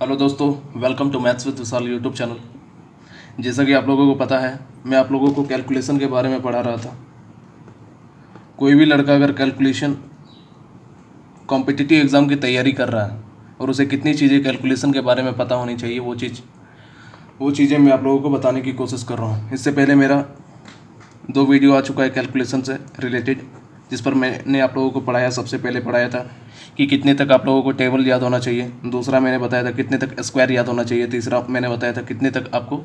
Hello दोस्तों, welcome to maths with Vishal YouTube channel. जैसा कि आप लोगों को पता है, मैं आप लोगों को कैलकुलेशन के बारे में पढ़ा रहा था। कोई भी लड़का अगर कैलकुलेशन कॉम्पिटिटिव एग्ज़ाम की तैयारी कर रहा है और उसे कितनी चीज़ें कैलकुलेशन के बारे में पता होनी चाहिए, वो चीज़ें मैं आप लोगों को बताने की कोशिश कर रहा हूँ। इससे पहले मेरा 2 वीडियो आ चुका है कैलकुलेशन से रिलेटेड, जिस पर मैंने आप लोगों को पढ़ाया। सबसे पहले पढ़ाया था कि कितने तक आप लोगों को टेबल याद होना चाहिए, दूसरा मैंने बताया था कितने तक स्क्वायर याद होना चाहिए, तीसरा मैंने बताया था कितने तक आपको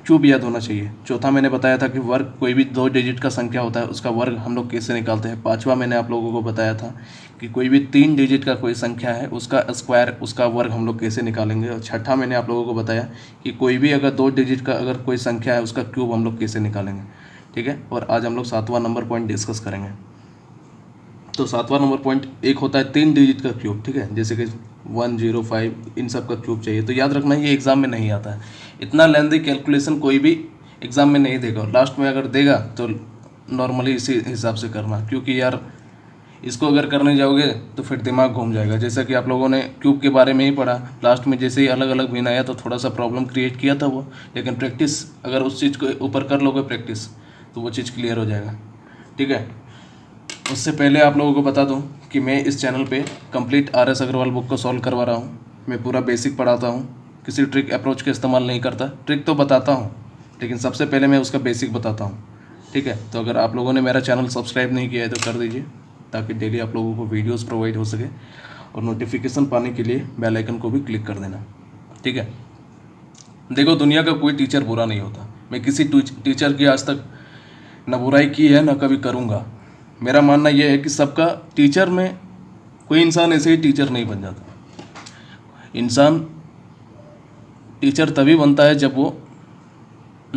क्यूब याद होना चाहिए, चौथा मैंने बताया था कि वर्ग कोई भी 2 डिजिट का संख्या होता है उसका वर्ग हम लोग कैसे निकालते हैं, पाँचवा मैंने आप लोगों को बताया था कि कोई भी 3 डिजिट का कोई संख्या है उसका स्क्वायर उसका वर्ग हम लोग कैसे निकालेंगे, और छठा मैंने आप लोगों को बताया कि कोई भी अगर 2 डिजिट का अगर कोई संख्या है उसका क्यूब हम लोग कैसे निकालेंगे। ठीक है, और आज हम लोग 7वां नंबर पॉइंट डिस्कस करेंगे। तो 7वां नंबर पॉइंट एक होता है 3 डिजिट का क्यूब। ठीक है, जैसे कि 105 इन सब का क्यूब चाहिए। तो याद रखना ये एग्ज़ाम में नहीं आता है, इतना लेंथी कैलकुलेशन कोई भी एग्ज़ाम में नहीं देगा। लास्ट में अगर देगा तो नॉर्मली इसी हिसाब से करना, क्योंकि यार इसको अगर करने जाओगे तो फिर दिमाग घूम जाएगा। जैसा कि आप लोगों ने क्यूब के बारे में ही पढ़ा, लास्ट में जैसे ही अलग अलग भिन्न आया तो थोड़ा सा प्रॉब्लम क्रिएट किया था वो, लेकिन प्रैक्टिस अगर उस चीज़ को ऊपर कर लोगे प्रैक्टिस तो वो चीज़ क्लियर हो जाएगा। ठीक है, उससे पहले आप लोगों को बता दूं कि मैं इस चैनल पे कंप्लीट RS अग्रवाल बुक को सॉल्व करवा रहा हूं। मैं पूरा बेसिक पढ़ाता हूं, किसी ट्रिक अप्रोच का इस्तेमाल नहीं करता। ट्रिक तो बताता हूं लेकिन सबसे पहले मैं उसका बेसिक बताता हूं। ठीक है, तो अगर आप लोगों ने मेरा चैनल सब्सक्राइब नहीं किया है तो कर दीजिए, ताकि डेली आप लोगों को वीडियोज़ प्रोवाइड हो सके, और नोटिफिकेशन पाने के लिए बेल आइकन को भी क्लिक कर देना। ठीक है, देखो दुनिया का कोई टीचर बुरा नहीं होता। मैं किसी टीचर की आज तक ना बुराई की है ना कभी करूँगा। मेरा मानना यह है कि सबका टीचर में कोई इंसान ऐसे ही टीचर नहीं बन जाता। इंसान टीचर तभी बनता है जब वो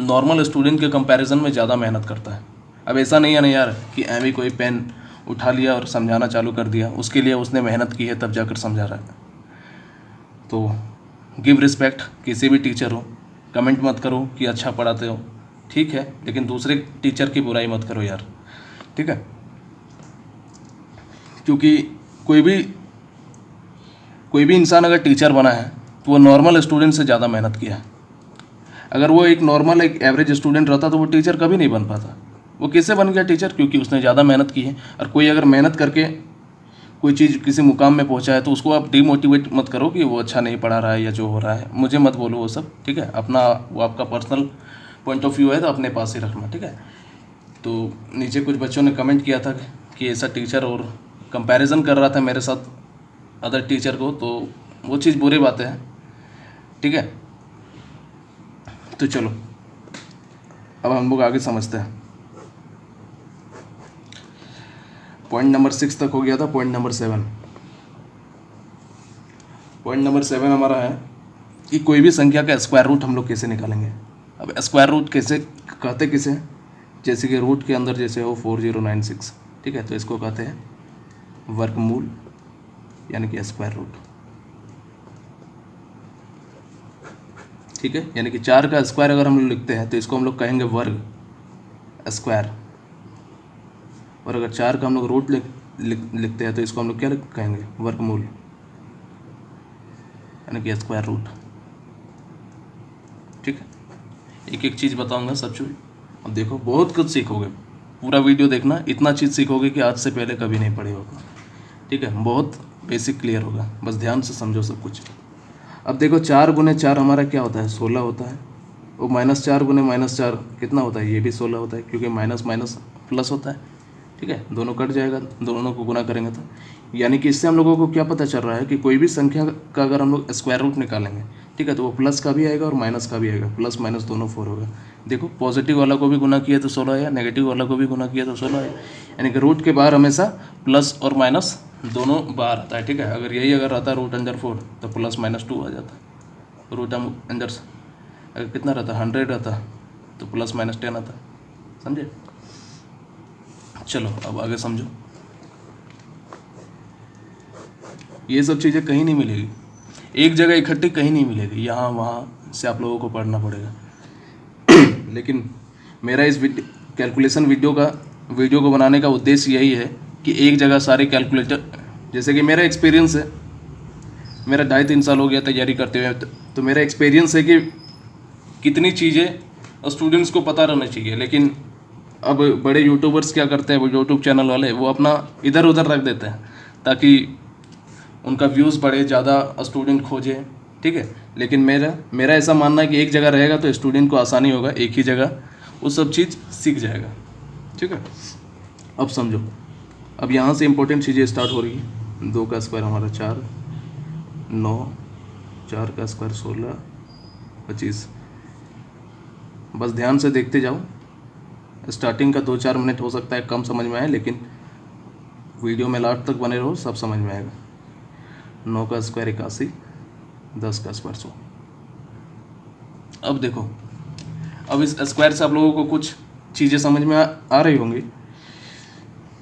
नॉर्मल स्टूडेंट के कंपैरिजन में ज़्यादा मेहनत करता है। अब ऐसा नहीं है ना यार कि ऐਵੇਂ कोई पेन उठा लिया और समझाना चालू कर दिया, उसके लिए उसने मेहनत की है तब जाकर समझा रहा है। तो गिव रिस्पेक्ट, किसी भी टीचर हो। कमेंट मत करो कि अच्छा पढ़ाते हो, ठीक है, लेकिन दूसरे टीचर की बुराई मत करो यार। ठीक है, क्योंकि कोई भी इंसान अगर टीचर बना है तो वो नॉर्मल स्टूडेंट से ज़्यादा मेहनत किया है। अगर वो एक नॉर्मल एक एवरेज स्टूडेंट रहता तो वो टीचर कभी नहीं बन पाता। वो कैसे बन गया टीचर? क्योंकि उसने ज़्यादा मेहनत की है। और कोई अगर मेहनत करके कोई चीज़ किसी मुकाम में पहुंचा है तो उसको आप डिमोटिवेट मत करो कि वो अच्छा नहीं पढ़ा रहा है या जो हो रहा है, मुझे मत बोलो वो सब। ठीक है, अपना वो आपका पर्सनल पॉइंट ऑफ व्यू है तो अपने पास ही रखना। ठीक है, तो नीचे कुछ बच्चों ने कमेंट किया था कि ऐसा टीचर, और कंपैरिजन कर रहा था मेरे साथ अदर टीचर को, तो वो चीज़ बुरी बात है। ठीक है, तो चलो अब हम लोग आगे समझते हैं। पॉइंट नंबर 6 तक हो गया था। पॉइंट नंबर 7 हमारा है कि कोई भी संख्या का स्क्वायर रूट हम लोग कैसे निकालेंगे। अब स्क्वायर रूट कैसे कहते किसे, जैसे कि रूट के अंदर जैसे हो 4096। ठीक है, तो इसको कहते हैं वर्गमूल, यानी कि स्क्वायर रूट। ठीक है, यानी कि 4 का स्क्वायर अगर हम लोग लिखते हैं तो इसको हम लोग कहेंगे वर्ग स्क्वायर, और अगर 4 का हम लोग रूट लिखते हैं तो इसको हम लोग क्या कहेंगे? वर्गमूल, यानी कि स्क्वायर रूट। ठीक है, एक एक चीज़ बताऊंगा सब चीज़। अब देखो बहुत कुछ सीखोगे, पूरा वीडियो देखना, इतना चीज़ सीखोगे कि आज से पहले कभी नहीं पढ़े होगा। ठीक है, बहुत बेसिक क्लियर होगा, बस ध्यान से समझो सब कुछ। अब देखो 4 गुने 4 हमारा क्या होता है? 16 होता है। और -4 गुने -4 कितना होता है? ये भी 16 होता है, क्योंकि माइनस माइनस प्लस होता है। ठीक है, दोनों कट जाएगा, दोनों को गुना करेंगे तो, यानी कि इससे हम लोगों को क्या पता चल रहा है कि कोई भी संख्या का अगर हम लोग स्क्वायर रूट निकालेंगे, ठीक है, तो वो प्लस का भी आएगा और माइनस का भी आएगा। प्लस माइनस दोनों 4 होगा। देखो पॉजिटिव वाला को भी गुना किया तो 16 आया, नेगेटिव वाला को भी गुना किया तो 16 आया, यानी कि रूट के बाहर हमेशा प्लस और माइनस दोनों बाहर आता है। ठीक है, अगर यही अगर रहता रूट अंडर 4 तो प्लस माइनस 2 आ जाता। रूट अंडर अगर कितना रहता 100 रहता तो प्लस माइनस 10 आता। समझे? चलो अब आगे समझो। ये सब चीज़ें कहीं नहीं मिलेगी, एक जगह इकट्ठी कहीं नहीं मिलेगी, यहाँ वहाँ से आप लोगों को पढ़ना पड़ेगा। लेकिन मेरा इस कैलकुलेशन वीडियो को बनाने का उद्देश्य यही है कि एक जगह सारे कैलकुलेटर, जैसे कि मेरा एक्सपीरियंस है, मेरा 2.5-3 साल हो गया तैयारी करते हुए, तो मेरा एक्सपीरियंस है कि कितनी चीज़ें स्टूडेंट्स को पता रहना चाहिए। लेकिन अब बड़े यूट्यूबर्स क्या करते हैं, वो यूट्यूब चैनल वाले वो अपना इधर उधर रख देते हैं ताकि उनका व्यूज़ बढ़े, ज़्यादा स्टूडेंट खोजे, ठीक है। लेकिन मेरा ऐसा मानना है कि एक जगह रहेगा तो स्टूडेंट को आसानी होगा, एक ही जगह वो सब चीज़ सीख जाएगा, ठीक है। अब समझो, अब यहाँ से इम्पोर्टेंट चीज़ें स्टार्ट हो रही है। 2 का स्क्वायर हमारा 4, 9, 4 का स्क्वायर 16, 25। बस ध्यान से देखते जाओ। स्टार्टिंग का 2-4 मिनट हो सकता है कम समझ में आए, लेकिन वीडियो में लास्ट तक बने रहो, सब समझ में आएगा। 9 का स्क्वायर 81, 10 का स्क्वायर 100। अब देखो, अब इस स्क्वायर से आप लोगों को कुछ चीज़ें समझ में आ रही होंगी।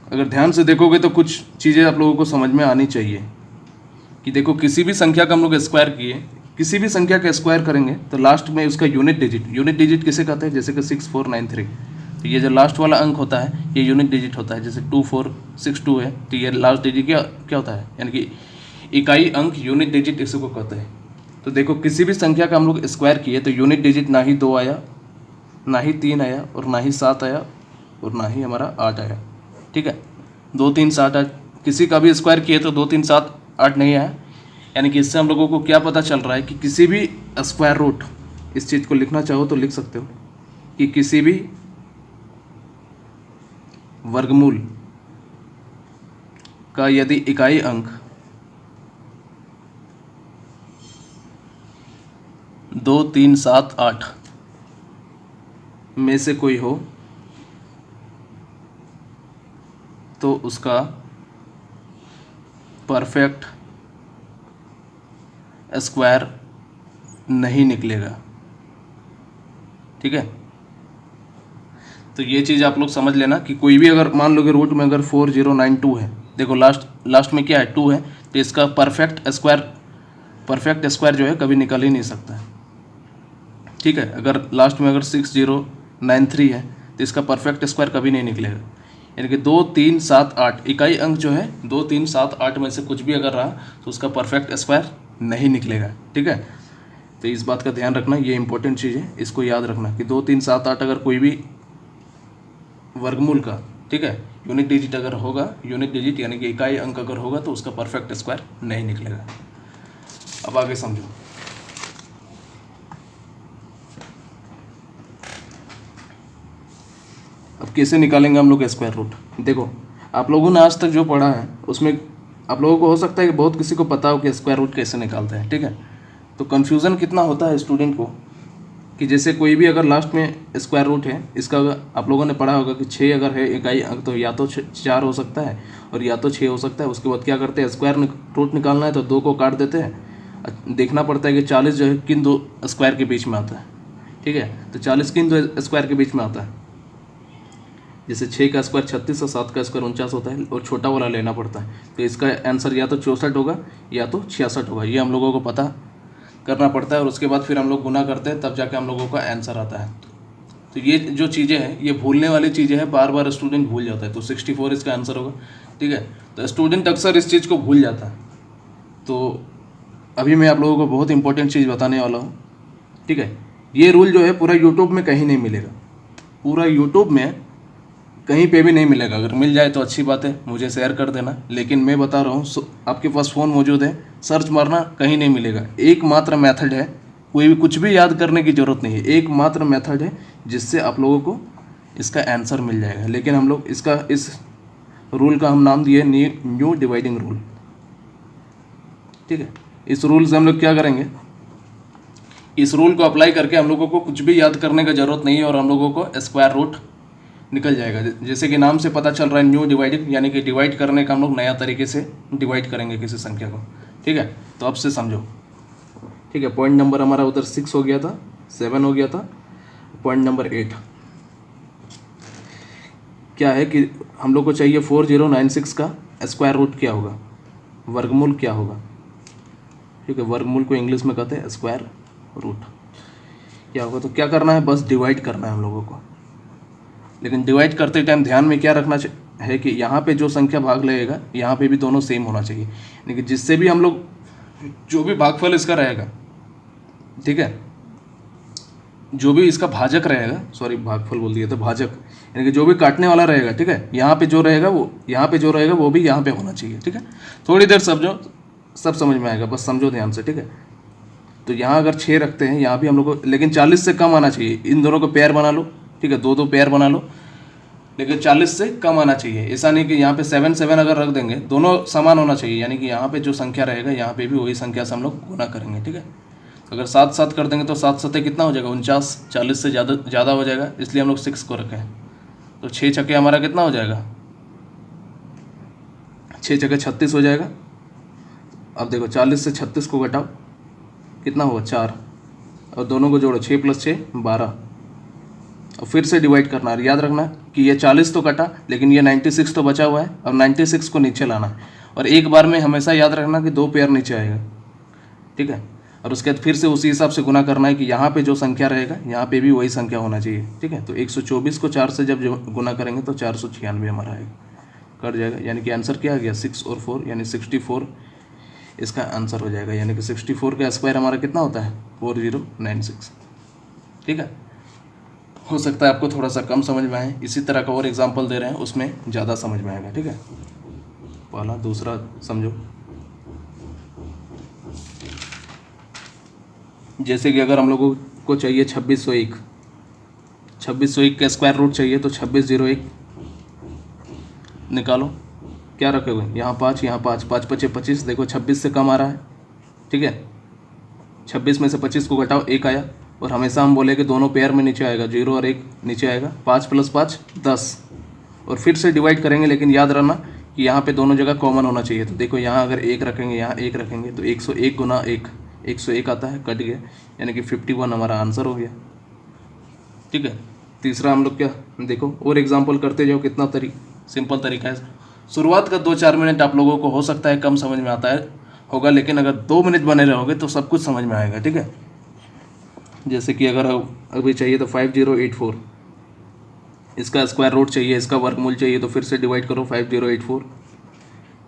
अगर ध्यान से देखोगे तो कुछ चीज़ें आप लोगों को समझ में आनी चाहिए कि देखो, किसी भी संख्या का हम लोग स्क्वायर किए, किसी भी संख्या का स्क्वायर करेंगे तो लास्ट में उसका यूनिट डिजिट किसे कहते हैं, जैसे कि 6493। तो ये जो लास्ट वाला अंक होता है ये यूनिट डिजिट होता है। जैसे 2462 है तो ये लास्ट डिजिट क्या होता है, यानी कि इकाई अंक, यूनिट डिजिट इसी को कहते हैं। तो देखो, किसी भी संख्या का हम लोग स्क्वायर किए तो यूनिट डिजिट ना ही 2 आया, ना ही 3 आया, और ना ही 7 आया, और ना ही हमारा 8 आया, ठीक है। 2 3 7 8, किसी का भी स्क्वायर किए तो 2 3 7 8 नहीं आया। यानी कि इससे हम लोगों को क्या पता चल रहा है कि किसी भी स्क्वायर रूट, इस चीज़ को लिखना चाहो तो लिख सकते हो कि किसी भी वर्गमूल का यदि इकाई अंक 2 3 7 8 में से कोई हो तो उसका परफेक्ट स्क्वायर नहीं निकलेगा, ठीक है। तो ये चीज़ आप लोग समझ लेना कि कोई भी अगर मान लो कि रूट में अगर 4092 है, देखो लास्ट में क्या है, 2 है, तो इसका परफेक्ट स्क्वायर जो है कभी निकल ही नहीं सकता है, ठीक है। अगर लास्ट में अगर 6093 है तो इसका परफेक्ट स्क्वायर कभी नहीं निकलेगा। यानी कि 2 3 7 8 इकाई अंक जो है 2 3 7 8 में से कुछ भी अगर रहा तो उसका परफेक्ट स्क्वायर नहीं निकलेगा, ठीक है। तो इस बात का ध्यान रखना, ये इंपॉर्टेंट चीज़ है, इसको याद रखना कि 2 3 7 8 अगर कोई भी वर्गमूल का, ठीक है, यूनिट डिजिट अगर होगा, यूनिट डिजिट यानी कि इकाई अंक अगर होगा तो उसका परफेक्ट स्क्वायर नहीं निकलेगा। अब आगे समझो। अब कैसे निकालेंगे हम लोग स्क्वायर रूट। देखो, आप लोगों ने आज तक जो पढ़ा है उसमें आप लोगों को हो सकता है कि बहुत किसी को पता हो कि स्क्वायर रूट कैसे निकालते हैं, ठीक है। तो कन्फ्यूज़न कितना होता है स्टूडेंट को कि जैसे कोई भी अगर लास्ट में स्क्वायर रूट है, इसका आप लोगों ने पढ़ा होगा कि 6 अगर है इकाई अंक तो या तो 4 हो सकता है और या तो 6 हो सकता है। उसके बाद क्या करते हैं, स्क्वायर रूट निकालना है तो 2 को काट देते हैं, देखना पड़ता है कि 40 जो है किन 2 स्क्वायर के बीच में आता है, ठीक है। तो 40 किन 2 स्क्वायर के बीच में आता है, जैसे 6 का स्क्वायर 36 और 7 का स्क्वायर 49 होता है, और छोटा वाला लेना पड़ता है। तो इसका आंसर या तो 64 होगा या तो 66 होगा, ये हम लोगों को पता करना पड़ता है। और उसके बाद फिर हम लोग गुना करते हैं, तब जाके हम लोगों का आंसर आता है। तो ये जो चीज़ें हैं ये भूलने वाली चीज़ें हैं, बार बार स्टूडेंट भूल जाता है। तो 64 इसका आंसर होगा, ठीक है। तो स्टूडेंट अक्सर इस चीज़ को भूल जाता है। तो अभी मैं आप लोगों को बहुत इंपॉर्टेंट चीज़ बताने वाला हूँ, ठीक है। ये रूल जो है पूरा यूट्यूब में कहीं नहीं मिलेगा, पूरा यूट्यूब में कहीं पे भी नहीं मिलेगा। अगर मिल जाए तो अच्छी बात है, मुझे शेयर कर देना। लेकिन मैं बता रहा हूँ, आपके पास फ़ोन मौजूद है, सर्च मारना, कहीं नहीं मिलेगा। एकमात्र मेथड है, कोई भी कुछ भी याद करने की ज़रूरत नहीं है, एकमात्र मेथड है जिससे आप लोगों को इसका आंसर मिल जाएगा। लेकिन हम लोग इस रूल का हम नाम दिए न्यू डिवाइडिंग रूल, ठीक है। इस रूल से हम लोग क्या करेंगे, इस रूल को अप्लाई करके हम लोगों को कुछ भी याद करने का ज़रूरत नहीं है और हम लोगों को स्क्वायर रूट निकल जाएगा। जैसे कि नाम से पता चल रहा है न्यू डिवाइडिंग, यानी कि डिवाइड करने का हम लोग नया तरीके से डिवाइड करेंगे किसी संख्या को, ठीक है। तो अब से समझो, ठीक है। पॉइंट नंबर हमारा उधर 6 हो गया था, 7 हो गया था। पॉइंट नंबर 8 क्या है कि हम लोग को चाहिए 4096 का स्क्वायर रूट क्या होगा, वर्गमूल क्या होगा, ठीक है। वर्गमूल को इंग्लिश में कहते हैं स्क्वायर रूट क्या होगा। तो क्या करना है, बस डिवाइड करना है हम लोगों को। लेकिन डिवाइड करते टाइम ध्यान में क्या रखना है कि यहाँ पे जो संख्या भाग लगेगा यहाँ पे भी दोनों सेम होना चाहिए। यानी कि जिससे भी हम लोग जो भी भागफल इसका रहेगा, ठीक है, जो भी इसका भाजक रहेगा, सॉरी भागफल बोल दिया तो भाजक, यानी कि जो भी काटने वाला रहेगा, ठीक है, यहाँ पे जो रहेगा वो यहाँ पे जो रहेगा वो भी यहाँ पे होना चाहिए, ठीक है। थोड़ी देर समझो, सब समझ में आएगा, बस समझो ध्यान से, ठीक है। तो यहाँ अगर 6 रखते हैं, यहाँ भी हम लोग को, लेकिन 40 से कम आना चाहिए। इन दोनों को पेयर बना लो, ठीक है, दो दो पेयर बना लो, लेकिन 40 से कम आना चाहिए। ऐसा नहीं कि यहाँ पे 7 7 अगर रख देंगे, दोनों समान होना चाहिए, यानी कि यहाँ पे जो संख्या रहेगा यहाँ पे भी वही संख्या से हम लोग गुना करेंगे, ठीक है। अगर 7 7 कर देंगे तो 7 7 कितना हो जाएगा, 49, 40 से ज़्यादा हो जाएगा, इसलिए हम लोग 6 को रखें। तो 6 छक्के हमारा कितना हो जाएगा, 6 छक्के 36 हो जाएगा। अब देखो 40 से 36 को घटाओ, कितना होगा 4, और दोनों को जोड़ो, 6 + 6 12, और फिर से डिवाइड करना है। याद रखना कि ये 40 तो कटा, लेकिन ये 96 तो बचा हुआ है। अब 96 को नीचे लाना है, और एक बार में हमेशा याद रखना कि 2 पेयर नीचे आएगा, ठीक है। और उसके बाद फिर से उसी हिसाब से गुना करना है कि यहाँ पे जो संख्या रहेगा यहाँ पे भी वही संख्या होना चाहिए, ठीक है। तो 124 को 4 से जब गुना करेंगे तो 496 हमारा आएगा, कट जाएगा। यानी कि आंसर क्या आ गया, 6 और 4 यानी 64 इसका आंसर हो जाएगा। यानी कि 64 का स्क्वायर हमारा कितना होता है, 4096, ठीक है। हो सकता है आपको थोड़ा सा कम समझ में आए, इसी तरह का और एग्जाम्पल दे रहे हैं, उसमें ज़्यादा समझ में आएगा, ठीक है। पहला दूसरा समझो, जैसे कि अगर हम लोगों को चाहिए 2601, 2601 का स्क्वायर रूट चाहिए, तो 2601 निकालो, क्या रखोगे, यहाँ 5, यहाँ 5, 5 5 25, देखो 26 से कम आ रहा है, ठीक है। 26 में से 25 को घटाओ, 1 आया, और हमेशा हम बोले कि दोनों पेयर में नीचे आएगा, 0 और 1 नीचे आएगा, 5 + 5 10, और फिर से डिवाइड करेंगे, लेकिन याद रखना कि यहाँ पे दोनों जगह कॉमन होना चाहिए। तो देखो यहाँ अगर 1 रखेंगे, यहाँ 1 रखेंगे, तो 101 गुना 1 101 आता है, कट गया, यानी कि 51 हमारा आंसर हो गया, ठीक है। तीसरा हम लोग क्या, देखो और एग्जाम्पल करते जाओ, कितना सिंपल तरीका है। शुरुआत का 2-4 मिनट आप लोगों को हो सकता है कम समझ में आता है होगा, लेकिन अगर 2 मिनट बने रहोगे तो सब कुछ समझ में आएगा, ठीक है। जैसे कि अगर अभी चाहिए तो 5084, इसका स्क्वायर रूट चाहिए, इसका वर्गमूल चाहिए, तो फिर से डिवाइड करो 5084,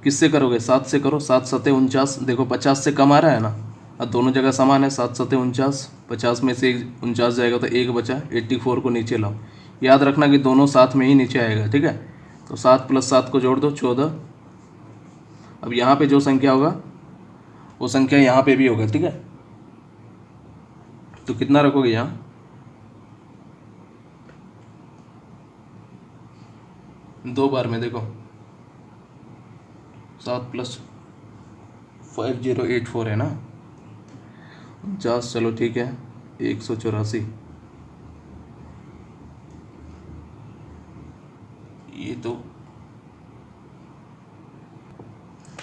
किससे करोगे, 7 से करो, 7 7 49, देखो 50 से कम आ रहा है ना, अब दोनों जगह समान है, 7 7 49, 50 में से 49 जाएगा तो 1 बचा, 84 को नीचे लाओ। याद रखना कि दोनों साथ में ही नीचे आएगा, ठीक है। तो 7 + 7 को जोड़ दो, 14। अब यहाँ पे जो संख्या होगा वो संख्या यहाँ पे भी होगा, ठीक है। तो कितना रखोगे यहाँ, दो बार में देखो, 7 + 5084 है ना, 50, चलो ठीक है, 184, ये तो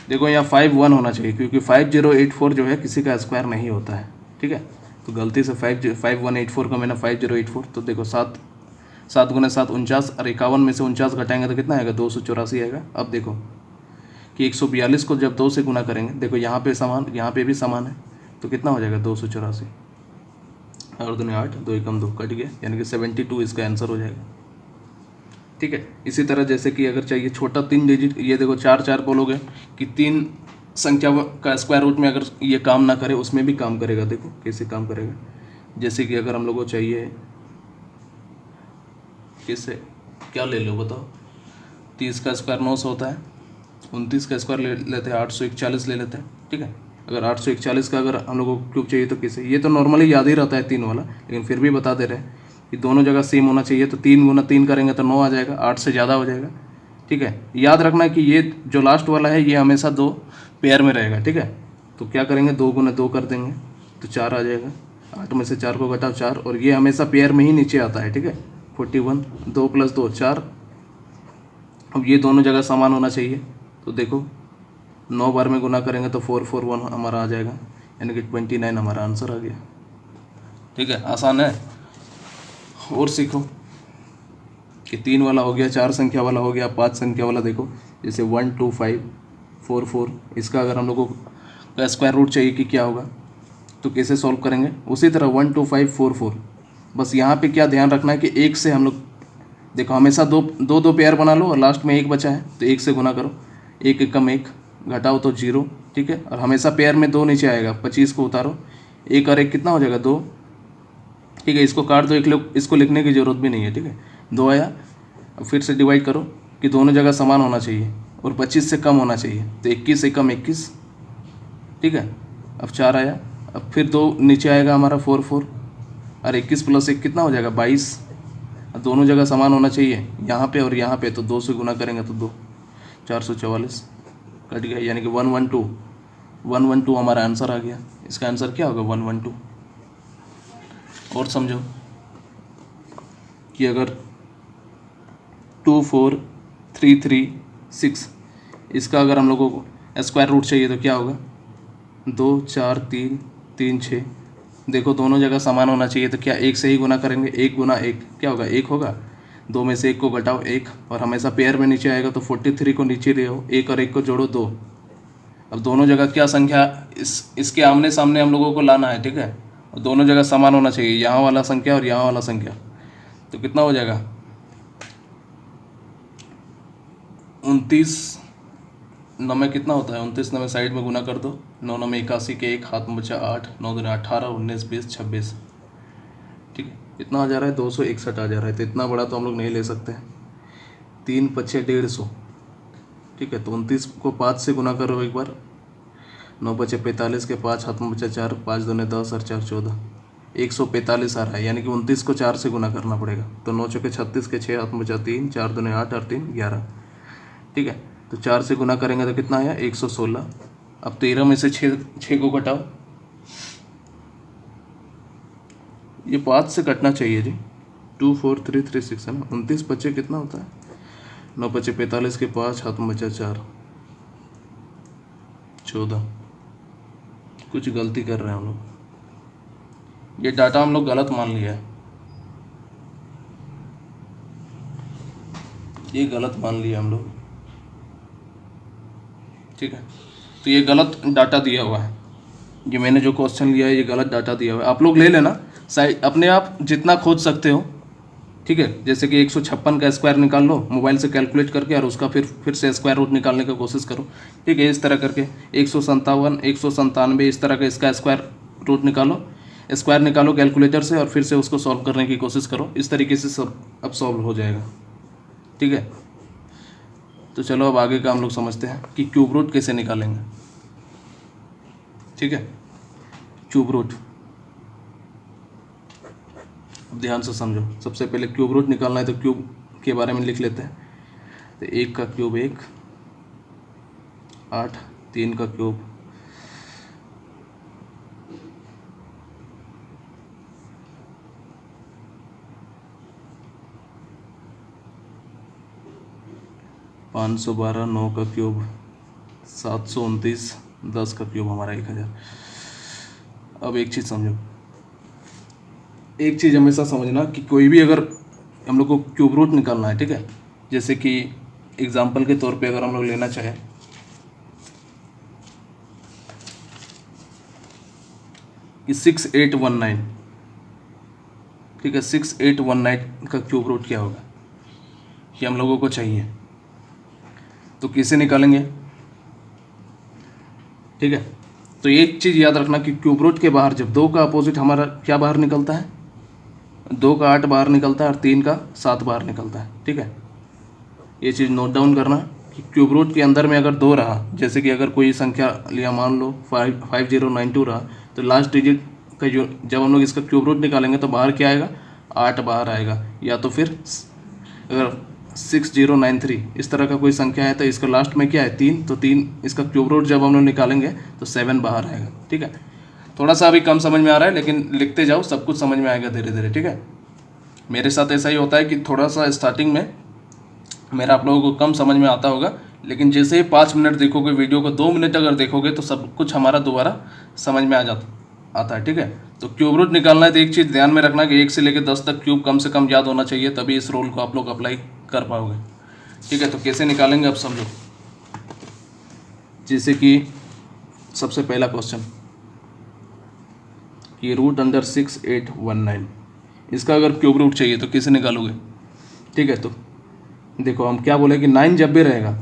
देखो यहाँ 51 होना चाहिए, क्योंकि 5084 जो है किसी का स्क्वायर नहीं होता है, ठीक है। तो गलती से 5184 का मैंने 5084, तो देखो 7 7 × 7 49, और 51 में से 49 घटाएंगे तो कितना आएगा, 284 आएगा। अब देखो कि 142 को जब 2 से गुना करेंगे, देखो यहाँ पे समान, यहाँ पे भी समान है, तो कितना हो जाएगा 284, और 2 8, 2 एकम 2, कट गया, यानी कि 72 इसका आंसर हो जाएगा, ठीक है। इसी तरह जैसे कि अगर चाहिए छोटा 3 डिजिट, ये देखो 4 4 बोलोगे कि 3 संख्या का स्क्वायर रूट में अगर ये काम ना करे, उसमें भी काम करेगा, देखो कैसे काम करेगा। जैसे कि अगर हम लोग को चाहिए, कैसे क्या ले लो बताओ, 30 का स्क्वायर 900 होता है, 29 का स्क्वायर ले लेते हैं, 841 ले लेते हैं, ठीक है। अगर 841 का अगर हम लोग को क्यूब चाहिए तो कैसे, ये तो नॉर्मली याद ही रहता है 3 वाला, लेकिन फिर भी बता दे रहे हैं कि दोनों जगह सेम होना चाहिए। तो 3 × 3 करेंगे तो 9 आ जाएगा, 8 से ज़्यादा हो जाएगा, ठीक है। याद रखना कि ये जो लास्ट वाला है ये हमेशा 2 पेयर में रहेगा, ठीक है। तो क्या करेंगे, 2 × 2 कर देंगे तो 4 आ जाएगा, 8 में से 4 को घटाओ 4, और ये हमेशा पेयर में ही नीचे आता है, ठीक है। 41, 2 + 2 4। अब ये दोनों जगह समान होना चाहिए, तो देखो 9 बार में गुना करेंगे तो 441 हमारा आ जाएगा, यानी कि 29 हमारा आंसर आ गया, ठीक है। आसान है। और सीखो कि 3 वाला हो गया, 4 संख्या वाला हो गया, 5 संख्या वाला देखो, जैसे 1 2 5 4 4, इसका अगर हम लोगों का स्क्वायर रूट चाहिए कि क्या होगा, तो कैसे सॉल्व करेंगे, उसी तरह 1 2 5 4 4। बस यहाँ पे क्या ध्यान रखना है कि 1 से हम लोग, देखो हमेशा दो पेयर बना लो, और लास्ट में 1 बचा है तो 1 से गुना करो, 1 एकम 1, घटाओ तो 0, ठीक है, और हमेशा पेयर में 2 नीचे आएगा। 25 को उतारो, 1 और 1 कितना हो जाएगा 2, ठीक है, इसको काट दो, एक लोग इसको लिखने की ज़रूरत भी नहीं है, ठीक है, 2 आया। अब फिर से डिवाइड करो कि दोनों जगह समान होना चाहिए और 25 से कम होना चाहिए, तो 21 से कम 21, ठीक है। अब 4 आया, अब फिर 2 नीचे आएगा हमारा 4 4, और 21 + 1 कितना हो जाएगा 22। अब दोनों जगह समान होना चाहिए, यहाँ पे और यहाँ पे, तो 2 से गुना करेंगे तो 2, 444 कट गया, यानी कि 112 हमारा आंसर आ गया। इसका आंसर क्या होगा 112। और समझो कि अगर 2 4 3 3 6, इसका अगर हम लोगों को स्क्वायर रूट चाहिए तो क्या होगा 2 4 3 3 6। देखो दोनों जगह समान होना चाहिए, तो क्या 1 से ही गुना करेंगे, 1 गुना 1 क्या होगा 1 होगा, 2 में से 1 को घटाओ 1, और हमेशा पेयर में नीचे आएगा, तो 43 को नीचे ले आओ, 1 और 1 को जोड़ो 2। अब दोनों जगह क्या संख्या इसके आमने सामने हम लोगों को लाना है, ठीक है, और दोनों जगह समान होना चाहिए, यहाँ वाला संख्या और यहाँ वाला संख्या, तो कितना हो जाएगा 29 9 में कितना होता है 29 9 में साइड में गुना कर दो, 9 9 में 81 के 1 हाथ में बचा 8, 9 दूनी 18, 19 20 26, ठीक है, इतना आ जा रहा है 261 आ जा रहा है। तो इतना बड़ा तो हम लोग नहीं ले सकते, 3 5 150, ठीक है। तो 29 को 5 से गुना करो एक बार, 9 5 45 के 5 हाथ में बचा 4, 5 दूनी 10 और 4 14, 145 आ रहा है, यानी कि 29 को 4 से गुना करना पड़ेगा। तो 9 चौके 36 के 6 हाथ में बचा 3, 4 दूनी 8 और 3 11, ठीक है। तो 4 से गुना करेंगे तो कितना आया 116। अब 13 में से 6 को घटाओ, ये 5 से कटना चाहिए जी, 2 4 3 3 6 है ना। 29 बच्चे कितना होता है 9 5 45 के 5 हाथ में बचा 4 14। कुछ गलती कर रहे हैं हम लोग, ये डाटा हम लोग गलत मान लिया है, ये गलत मान लिया हम लोग, ठीक है। तो ये गलत डाटा दिया हुआ है, ये मैंने जो क्वेश्चन लिया है ये गलत डाटा दिया हुआ है। आप लोग ले लेना साइड अपने आप जितना खोज सकते हो, ठीक है। जैसे कि 156 का स्क्वायर निकाल लो मोबाइल से कैलकुलेट करके, और उसका फिर से स्क्वायर रूट निकालने की कोशिश करो, ठीक है। इस तरह करके 157 197 इस तरह का इसका स्क्वायर रूट निकालो, स्क्वायर निकालो कैलकुलेटर से, और फिर से उसको सॉल्व करने की कोशिश करो। इस तरीके से सब अब सॉल्व हो जाएगा, ठीक है। तो चलो अब आगे का हम लोग समझते हैं कि क्यूब रूट कैसे निकालेंगे, ठीक है। क्यूब रूट अब ध्यान से समझो, सबसे पहले क्यूब रूट निकालना है तो क्यूब के बारे में लिख लेते हैं। तो 1 का क्यूब 1, 8, 3 का क्यूब 512, 9 का क्यूब 729, 10 का क्यूब हमारा 1000। अब एक चीज़ समझो, एक चीज़ हमेशा समझना कि कोई भी अगर हम लोग को क्यूब रूट निकालना है, ठीक है, जैसे कि एग्जांपल के तौर पे अगर हम लोग लेना चाहें कि 6819, ठीक है, 6819 का क्यूब रूट क्या होगा ये हम लोगों को चाहिए, तो कैसे निकालेंगे, ठीक है। तो एक चीज़ याद रखना कि क्यूब रूट के बाहर जब 2 का अपोजिट हमारा क्या बाहर निकलता है, 2 का 8 बाहर निकलता है और 3 का 7 बाहर निकलता है, ठीक है। ये चीज़ नोट डाउन करना कि क्यूब रूट के अंदर में अगर 2 रहा, जैसे कि अगर कोई संख्या लिया मान लो 5092 रहा, तो लास्ट डिजिट का जो जब हम लोग इसका क्यूब रूट निकालेंगे तो बाहर क्या आएगा 8 बाहर आएगा, या तो फिर अगर 6093 इस तरह का कोई संख्या है तो इसका लास्ट में क्या है 3, तो 3 इसका क्यूब रूट जब हम लोग निकालेंगे तो 7 बाहर आएगा, ठीक है। थोड़ा सा अभी कम समझ में आ रहा है, लेकिन लिखते जाओ सब कुछ समझ में आएगा धीरे धीरे, ठीक है। मेरे साथ ऐसा ही होता है कि थोड़ा सा स्टार्टिंग में मेरा आप लोगों को कम समझ में आता होगा, लेकिन जैसे ही 5 मिनट देखोगे वीडियो को, 2 मिनट अगर देखोगे तो सब कुछ हमारा दोबारा समझ में आता है, ठीक है। तो क्यूब रूट निकालना है तो एक चीज़ ध्यान में रखना कि 1 से लेकर 10 तक क्यूब कम से कम याद होना चाहिए, तभी इस रूल को आप लोग अप्लाई कर पाओगे, ठीक है। तो कैसे निकालेंगे अब समझो, जैसे कि सबसे पहला क्वेश्चन कि रूट अंडर 6819, इसका अगर क्यूब रूट चाहिए तो कैसे निकालोगे, ठीक है। तो देखो हम क्या बोले कि 9 जब भी रहेगा,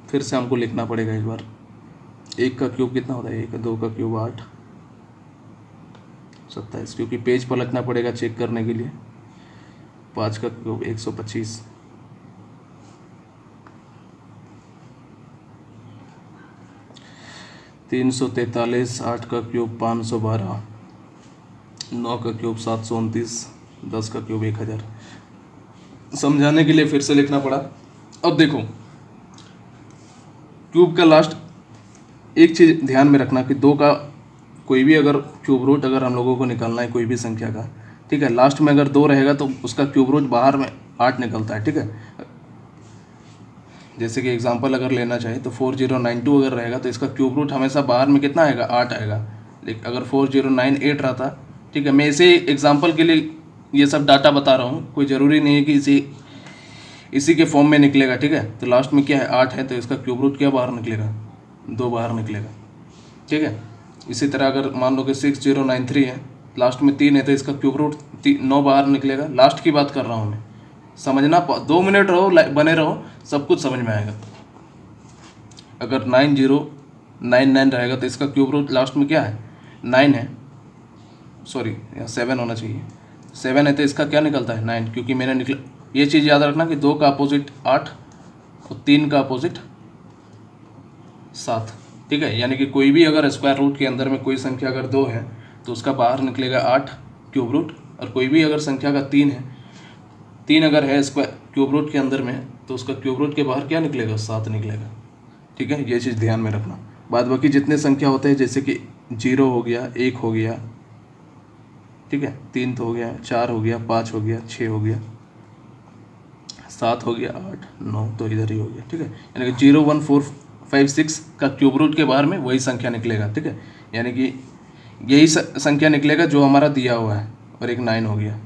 फिर से हमको लिखना पड़ेगा एक बार, 1 का क्यूब कितना होता है, 1 2 का क्यूब 8 27, क्योंकि पेज पलटना पड़ेगा चेक करने के लिए। 5 का क्यूब 125, 343, 8 का क्यूब 512, 9 का क्यूब 729, 10 का क्यूब 1000। समझाने के लिए फिर से लिखना पड़ा। अब देखो क्यूब का लास्ट एक चीज़ ध्यान में रखना कि 2 का कोई भी अगर क्यूब रूट अगर हम लोगों को निकालना है कोई भी संख्या का, ठीक है, लास्ट में अगर 2 रहेगा तो उसका क्यूब रूट बाहर में 8 निकलता है, ठीक है। जैसे कि एग्जांपल अगर लेना चाहे तो 4092 अगर रहेगा तो इसका क्यूब रूट हमेशा बाहर में कितना आएगा, 8 आएगा। लेकिन अगर 4098 रहता, ठीक है, मैं इसे एग्जांपल के लिए ये सब डाटा बता रहा हूँ, कोई ज़रूरी नहीं है कि इसी के फॉर्म में निकलेगा, ठीक है। तो लास्ट में क्या है, 8 है, तो इसका क्यूब रूट क्या बाहर निकलेगा, 2 बाहर निकलेगा, ठीक है। इसी तरह अगर मान लो कि 6093 है, लास्ट में 3 है, तो इसका क्यूब रूट 9 बाहर निकलेगा। लास्ट की बात कर रहा हूँ मैं, समझना, 2 मिनट रहो, बने रहो, सब कुछ समझ में आएगा। अगर 9099 रहेगा तो इसका क्यूब रूट लास्ट में क्या है, 9 है, सॉरी यहाँ 7 होना चाहिए, 7 है, तो इसका क्या निकलता है, 9, क्योंकि मैंने निकला। ये चीज़ याद रखना कि 2 का अपोजिट 8 और 3 का अपोजिट 7, ठीक है। यानी कि कोई भी अगर स्क्वायर रूट के अंदर में कोई संख्या अगर 2 है तो उसका बाहर निकलेगा 8 क्यूब रूट, और कोई भी अगर संख्या का 3 है, 3 अगर है स्क्वायर क्यूब रूट के अंदर में तो उसका क्यूब रूट के बाहर क्या निकलेगा, 7 निकलेगा, ठीक है। ये चीज़ ध्यान में रखना। बाद बाकी जितने संख्या होते हैं जैसे कि 0 हो गया, 1 हो गया, ठीक है, 3 तो हो गया, 4 हो गया, 5 हो गया, 6 हो गया, 7 हो गया, 8 9 तो इधर ही हो गया, ठीक है। यानी कि 0 1 4 5 6 का क्यूब रूट के बाहर में वही संख्या निकलेगा, ठीक है। यानी कि यही संख्या निकलेगा जो हमारा दिया हुआ है, और एक 9 हो गया।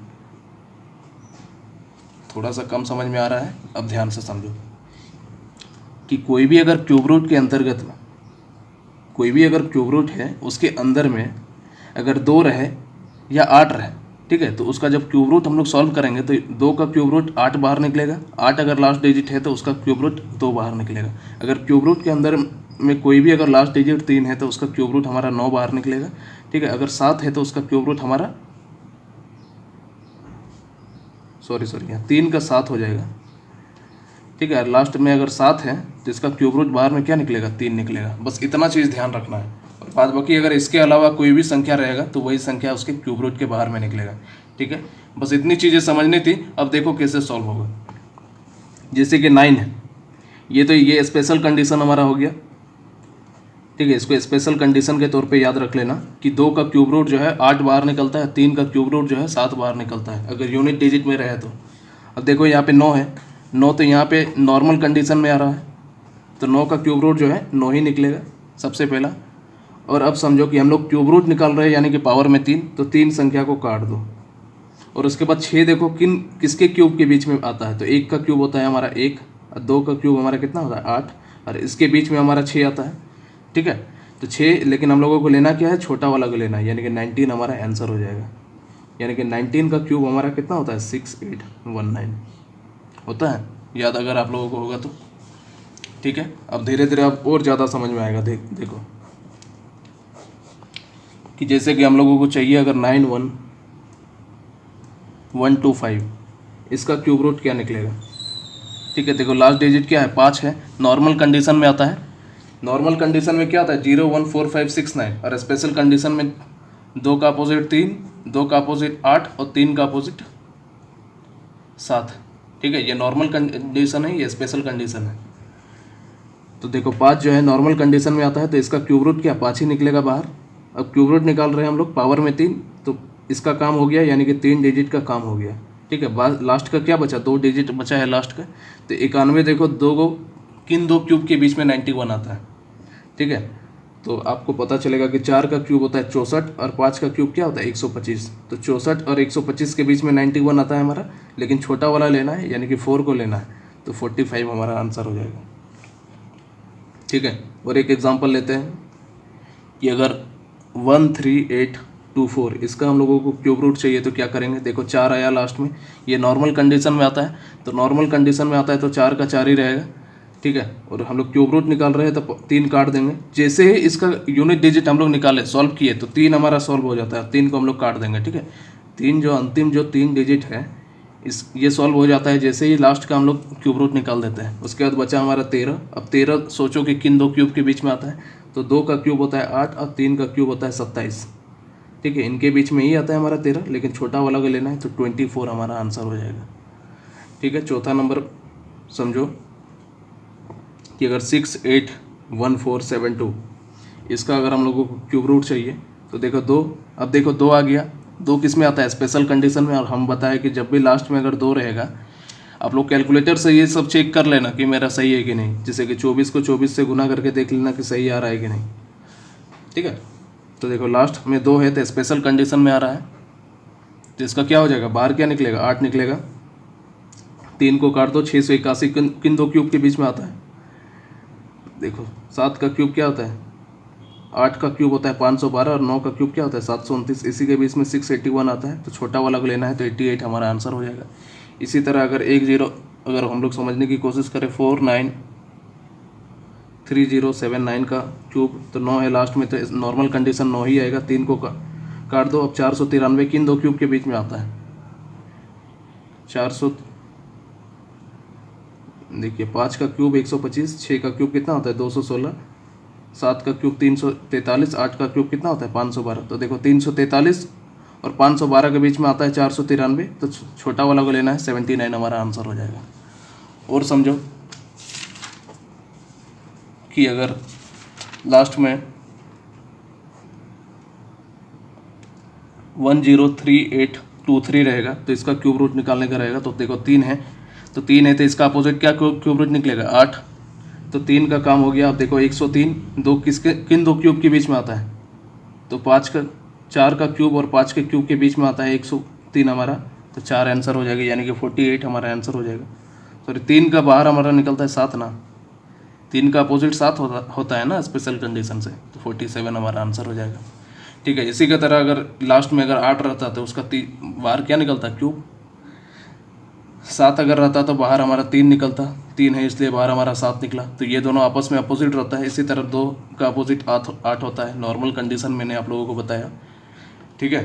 थोड़ा सा कम समझ में आ रहा है, अब ध्यान से समझो कि कोई भी अगर क्यूब रूट के अंतर्गत में कोई भी अगर क्यूब रूट है उसके अंदर में अगर 2 रहे या 8 रहे, ठीक है, तो उसका जब क्यूब रूट हम लोग सॉल्व करेंगे तो 2 का क्यूब रूट 8 बाहर निकलेगा। 8 अगर लास्ट डिजिट है तो उसका क्यूब रूट 2 बाहर निकलेगा। अगर क्यूब रूट के अंदर में कोई भी अगर लास्ट डिजिट 3 है तो उसका क्यूब रूट हमारा 9 बाहर निकलेगा, ठीक है। अगर 7 है तो उसका क्यूब रूट हमारा सॉरी यहाँ 3 का 7 हो जाएगा, ठीक है। लास्ट में अगर 7 है तो इसका क्यूब रूट बाहर में क्या निकलेगा, 3 निकलेगा। बस इतना चीज़ ध्यान रखना है। और बाद बाकी अगर इसके अलावा कोई भी संख्या रहेगा तो वही संख्या उसके क्यूब रूट के बाहर में निकलेगा, ठीक है। बस इतनी चीज़ें समझनी थी। अब देखो कैसे सॉल्व होगा। जैसे कि 9 है, ये स्पेशल कंडीशन हमारा हो गया, ठीक है। इसको स्पेशल कंडीशन के तौर पे याद रख लेना कि 2 का क्यूब रूट जो है 8 बाहर निकलता है, 3 का क्यूब रूट जो है 7 बाहर निकलता है अगर यूनिट डिजिट में रहे तो। अब देखो यहाँ पे 9 है, 9 तो यहाँ पे नॉर्मल कंडीशन में आ रहा है, तो 9 का क्यूब रूट जो है 9 ही निकलेगा सबसे पहला। और अब समझो कि हम लोग क्यूब रूट निकाल रहे हैं यानी कि पावर में 3, तो 3 संख्या को काट दो। और उसके बाद 6 देखो किसके क्यूब के बीच में आता है, तो 1 का क्यूब होता है हमारा 1, और 2 का क्यूब हमारा कितना होता है 8, और इसके बीच में हमारा 6 आता है, ठीक है। तो 6, लेकिन हम लोगों को लेना क्या है, छोटा वाला को लेना है, यानी कि 19 हमारा आंसर हो जाएगा। यानी कि 19 का क्यूब हमारा कितना होता है 6819 होता है, याद अगर आप लोगों को होगा तो, ठीक है। अब धीरे धीरे अब और ज़्यादा समझ में आएगा। देखो कि जैसे कि हम लोगों को चाहिए अगर 91125 इसका क्यूब रूट क्या निकलेगा, ठीक है। देखो लास्ट डिजिट क्या है 5 है, नॉर्मल कंडीशन में आता है। नॉर्मल कंडीशन में क्या आता है 0 1 4 5 6 9, और स्पेशल कंडीशन में 2 का अपोजिट 3, 2 का अपोजिट 8 और 3 का अपोजिट 7, ठीक है। ये नॉर्मल कंडीशन है, ये स्पेशल कंडीशन है। तो देखो 5 जो है नॉर्मल कंडीशन में आता है, तो इसका क्यूब रूट क्या 5 ही निकलेगा बाहर। अब क्यूब रूट निकाल रहे हैं हम लोग पावर में 3, तो इसका काम हो गया, यानी कि 3 डिजिट का काम हो गया, ठीक है। लास्ट का क्या बचा, 2 डिजिट बचा है लास्ट का। तो 91 देखो किन दो क्यूब के बीच में 91 आता है, ठीक है। तो आपको पता चलेगा कि 4 का क्यूब होता है 64, और 5 का क्यूब क्या होता है 125। तो 64 और 125 के बीच में 91 आता है हमारा, लेकिन छोटा वाला लेना है यानी कि 4 को लेना है, तो 45 हमारा आंसर हो जाएगा, ठीक है। और एक एग्जांपल लेते हैं कि अगर 13824 इसका हम लोगों को क्यूब रूट चाहिए तो क्या करेंगे। देखो 4 आया लास्ट में, ये नॉर्मल कंडीशन में आता है, तो नॉर्मल कंडीशन में आता है तो 4 का 4 ही रहेगा, ठीक है। और हम लोग क्यूब रूट निकाल रहे हैं तो 3 काट देंगे। जैसे ही इसका यूनिट डिजिट हम लोग निकाले, सॉल्व किए, तो 3 हमारा सॉल्व हो जाता है। 3 को हम लोग काट देंगे, ठीक है। 3 जो अंतिम जो 3 डिजिट है ये सॉल्व हो जाता है जैसे ही लास्ट का हम लोग क्यूब रूट निकाल देते हैं। उसके बाद बचा हमारा 13। अब 13 सोचो कि किन 2 क्यूब के बीच में आता है, तो 2 का क्यूब होता है 8 और 3 का क्यूब होता है 27, ठीक है। इनके बीच में ही आता है हमारा 13, लेकिन छोटा वाला को लेना है तो 24 हमारा आंसर हो जाएगा, ठीक है। चौथा नंबर समझो कि अगर 681472 इसका अगर हम लोगों को क्यूब रूट चाहिए तो देखो 2, अब देखो 2 आ गया। 2 किस में आता है? स्पेशल कंडीशन में। और हम बताएं कि जब भी लास्ट में अगर 2 रहेगा, आप लोग कैलकुलेटर से ये सब चेक कर लेना कि मेरा सही है कि नहीं। जैसे कि 24 को 24 से गुना करके देख लेना कि सही आ रहा है कि नहीं, ठीक है। तो देखो लास्ट में 2 है तो स्पेशल कंडीशन में आ रहा है, तो इसका क्या हो जाएगा? बाहर क्या निकलेगा? 8 निकलेगा। 3 को काट दो, 681 किन 2 क्यूब के बीच में आता है? देखो 7 का क्यूब क्या होता है? 8 का क्यूब होता है 512 और 9 का क्यूब क्या होता है? 729। इसी के बीच में 681 आता है, तो छोटा वाला को लेना है तो 88 हमारा आंसर हो जाएगा। इसी तरह अगर 10 अगर हम लोग समझने की कोशिश करें 493079 का क्यूब, तो 9 है लास्ट में, तो नॉर्मल कंडीशन 9 ही आएगा। 3 को काट दो। अब 493 किन 2 क्यूब के बीच में आता है? 400, देखिए 5 का क्यूब 125, 6 का क्यूब कितना होता है? 216, 7 का क्यूब 343, 8 का क्यूब कितना होता है? 512। तो देखो 343 और 512 के बीच में आता है 493, तो छोटा वाला को लेना है 79 हमारा आंसर हो जाएगा। और समझो कि अगर लास्ट में 103823 रहेगा तो इसका क्यूब रूट निकालने का रहेगा। तो देखो 3 है, तो 3 है तो इसका अपोजिट क्या क्यूब रूट निकलेगा? 8। तो 3 का काम हो गया। अब देखो 103 2 किन 2 क्यूब के बीच में आता है? तो 4 का क्यूब और 5 के क्यूब के बीच में आता है 103 हमारा, तो 4 आंसर हो जाएगा, यानी कि 48 हमारा आंसर हो जाएगा। सॉरी 3 का बाहर हमारा निकलता है 7 ना, 3 का अपोजिट 7 होता है ना स्पेशल कंडीशन से, तो 47 हमारा आंसर हो जाएगा, ठीक है। इसी की तरह अगर लास्ट में अगर 8 रहता तो उसका बाहर क्या निकलता? क्यूब। 7 अगर रहता तो बाहर हमारा 3 निकलता, 3 है इसलिए बाहर हमारा 7 निकला। तो ये दोनों आपस में अपोजिट रहता है। इसी तरह 2 का अपोजिट 8 होता है। नॉर्मल कंडीशन मैंने आप लोगों को बताया, ठीक है।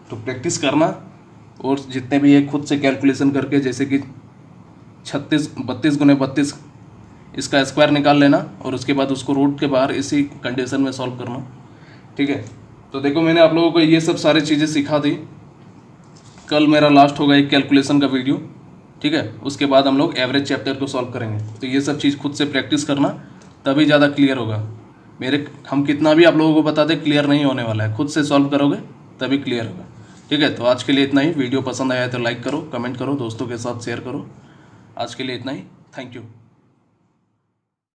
तो प्रैक्टिस करना और जितने भी ये खुद से कैलकुलेशन करके, जैसे कि 32 × 32 इसका स्क्वायर निकाल लेना और उसके बाद उसको रूट के बाहर इसी कंडीशन में सॉल्व करना, ठीक है। तो देखो मैंने आप लोगों को ये सब सारी चीज़ें सिखा दी। कल मेरा लास्ट होगा एक कैलकुलेशन का वीडियो, ठीक है। उसके बाद हम लोग एवरेज चैप्टर को सॉल्व करेंगे। तो ये सब चीज़ खुद से प्रैक्टिस करना, तभी ज़्यादा क्लियर होगा। हम कितना भी आप लोगों को बता दें, क्लियर नहीं होने वाला है। खुद से सॉल्व करोगे तभी क्लियर होगा, ठीक है। तो आज के लिए इतना ही। वीडियो पसंद आया तो लाइक करो, कमेंट करो, दोस्तों के साथ शेयर करो। आज के लिए इतना ही। Thank you.